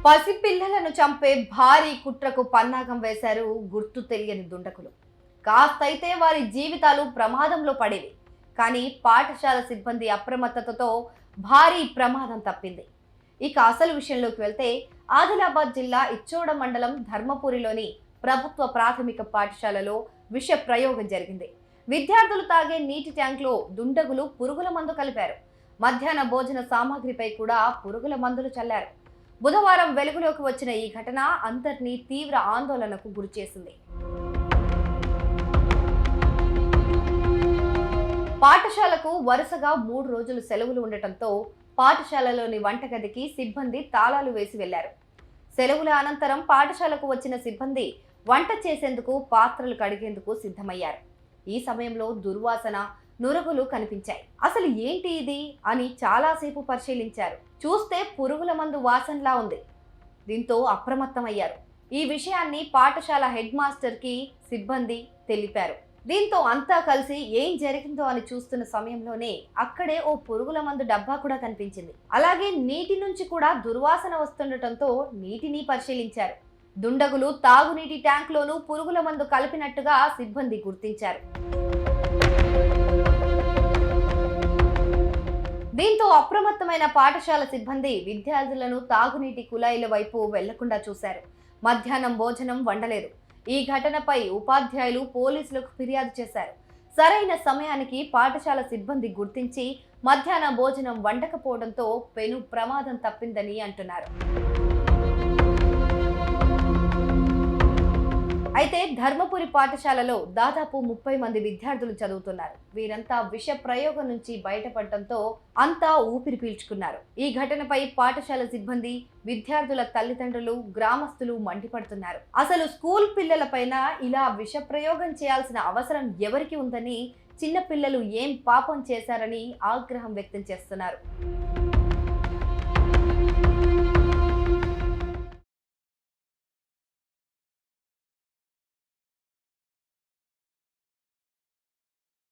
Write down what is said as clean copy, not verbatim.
పసిపిల్లలను చంపే భారీ కుట్రకు పన్నాగం వేశారు గుర్తు తెలియని దుండకులు. కాస్తైతే వారి జీవితాలు ప్రమాదంలో పడేవి. కానీ పాఠశాల సిబ్బంది అప్రమత్తతతో భారీ ప్రమాదం తప్పింది. ఇక అసలు విషయంలోకి వెళ్తే ఆదిలాబాద్ జిల్లా ఇచ్చోడ మండలం ధర్మపురిలోని ప్రభుత్వ ప్రాథమిక పాఠశాలలో విష ప్రయోగం జరిగింది. విద్యార్థులు తాగే నీటి ట్యాంక్లో దుండగులు పురుగుల మందు కలిపారు. మధ్యాహ్న భోజన సామాగ్రిపై కూడా పురుగుల మందులు చల్లారు. బుధవారం వెలుగులోకి వచ్చిన ఈ ఘటన అందరినీ తీవ్ర ఆందోళనకు గురిచేసింది. పాఠశాలకు వరుసగా 3 రోజులు సెలవులు ఉండటంతో పాఠశాలలోని వంటగదికి సిబ్బంది తాళాలు వేసి వెళ్లారు. సెలవుల అనంతరం పాఠశాలకు వచ్చిన సిబ్బంది వంట చేసేందుకు పాత్రలు కడిగేందుకు సిద్ధమయ్యారు. ఈ సమయంలో దుర్వాసన, నురుగులు కనిపించాయి. అసలు ఏంటి ఇది అని చాలాసేపు పరిశీలించారు. చూస్తే పురుగుల మందు వాసనలా ఉంది. దీంతో అప్రమత్తమయ్యారు. ఈ విషయాన్ని పాఠశాల హెడ్ మాస్టర్ కి సిబ్బంది తెలిపారు. దీంతో అంతా కలిసి ఏం జరిగిందో అని చూస్తున్న సమయంలోనే అక్కడే ఓ పురుగుల మందు డబ్బా కూడా కనిపించింది. అలాగే నీటి నుంచి కూడా దుర్వాసన వస్తుండటంతో నీటిని పరిశీలించారు. దుండగులు తాగునీటి ట్యాంక్లోనూ పురుగుల మందు కలిపినట్టుగా సిబ్బంది గుర్తించారు. దీంతో అప్రమత్తమైన పాఠశాల సిబ్బంది విద్యార్థులను తాగునీటి కుళాయిల వైపు వెళ్లకుండా చూశారు. మధ్యాహ్నం భోజనం వండలేదు. ఈ ఘటనపై ఉపాధ్యాయులు పోలీసులకు ఫిర్యాదు చేశారు. సరైన సమయానికి పాఠశాల సిబ్బంది గుర్తించి మధ్యాహ్న భోజనం వండకపోవడంతో పెను ప్రమాదం తప్పిందని అంటున్నారు. అయితే ధర్మపురి పాఠశాలలో దాదాపు 30 మంది విద్యార్థులు చదువుతున్నారు. వీరంతా విష ప్రయోగం నుంచి బయటపడటంతో అంతా ఊపిరి పీల్చుకున్నారు. ఈ ఘటనపై పాఠశాల సిబ్బంది, విద్యార్థుల తల్లిదండ్రులు, గ్రామస్తులు మండిపడుతున్నారు. అసలు స్కూల్ పిల్లలపైన ఇలా విష ప్రయోగం చేయాల్సిన అవసరం ఎవరికి ఉందని, చిన్న పిల్లలు ఏం పాపం చేశారని ఆగ్రహం వ్యక్తం చేస్తున్నారు.